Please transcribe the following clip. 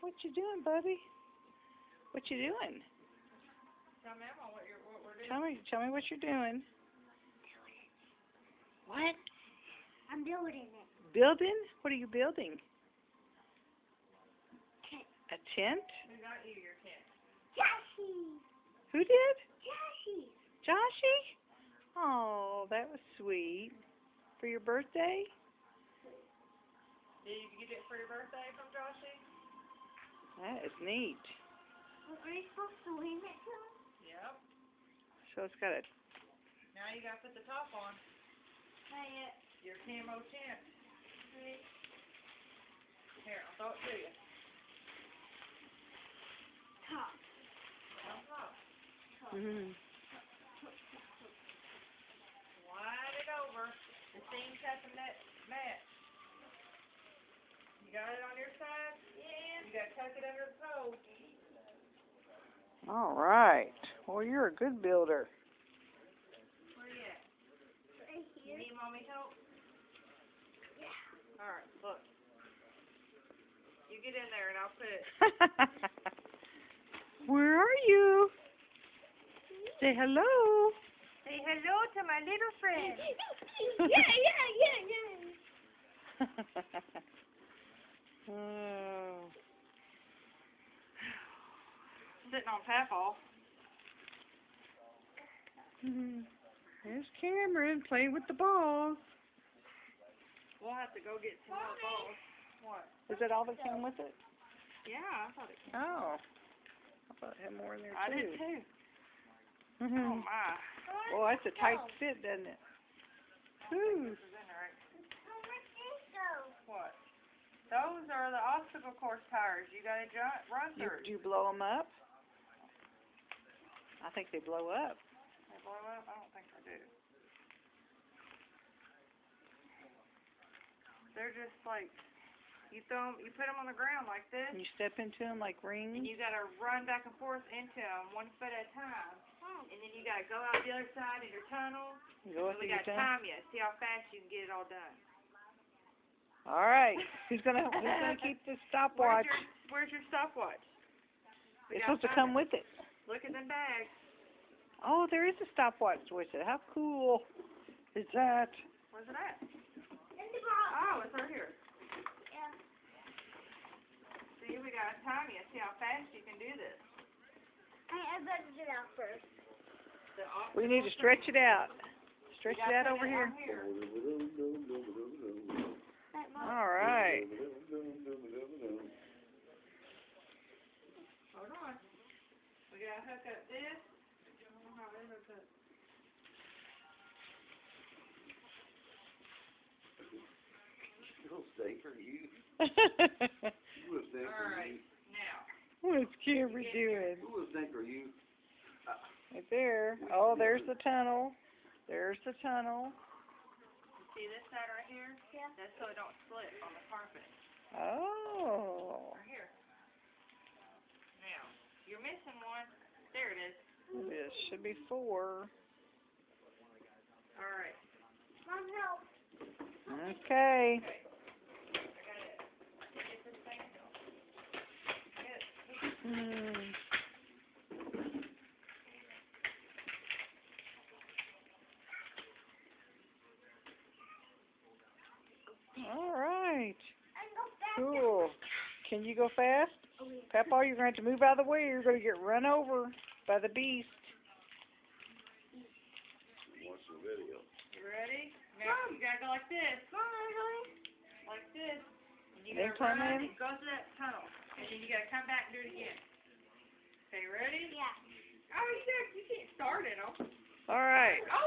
What you doing, buddy? What you doing? Tell Mama what we're doing. Tell me what you're doing. What? I'm building it. Building? What are you building? Tent. A tent? Who got you your tent? Joshy! Who did? Joshy! Joshy? Oh, that was sweet. For your birthday? Did you get it for your birthday from Joshy? That is neat. Are you supposed to leave it to him? Yep. So it's got a... Now you gotta put the top on. Not yet. Your camo tent. Here, I'll throw it to you. Top. On top. Mm-hmm. Slide it over. The seams have to match. You got it on your side? Yeah. You gotta tuck it under the toe. All right. Well, you're a good builder. Where you at? Right You here. need mommy's help? Yeah. Alright, look. You get in there and I'll put it. Where are you? Say hello. Say hello to my little friend. Yeah. Oh. Sitting on Papaw. There's Cameron playing with the balls. We'll have to go get some more balls. What? Is that all that came with it? Yeah, I thought it came. Oh. I thought it had more in there, I too. did too. Oh Mhm. my. Well, that's a tight fit, doesn't it? Ooh. This is in there, right? How much is those? What? Those are the obstacle course tires. You gotta run You, through. do you blow them up? I think they blow up. They blow up? I don't think they do. They're just like, you put them on the ground like this, And you step into them like rings. and you gotta run back and forth into them 1 foot at a time. And then you gotta go out the other side in your tunnel. You go And with we your gotta tongue. time you, see how fast you can get it all done. All right. Who's gonna keep the stopwatch? Where's your stopwatch? It's supposed to come with it. Look at them bags. Oh, there is a stopwatch with it. How cool is that? Where's it at? In the box. Oh, it's right here. Yeah. See, we gotta time you, see how fast you can do this. I better get out first. We need to stretch it out. Stretch it out over here. All right. Hold on. We gotta hook up this. I don't know how they hook up. Alright, now. What's Cameron doing? Right there. Oh, there's the tunnel. There's the tunnel. See this side right here? Yeah. That's so it don't split on the carpet. Oh. Right here. Now, you're missing one. There it is. This should be 4. Alright. Mom, help. Okay. Okay. I got it. Get this thing. Get it. Hmm. All right. And go back. Cool. Can you go fast? Papa, you're going to have to move out of the way or you're going to get run over by the beast. You ready? Now you gotta go like this. Like this. And you Then gotta come run in. and go to that tunnel. And then you gotta come back and do it again. Okay, ready? Yeah. Oh, you can't start it. All right. Oh,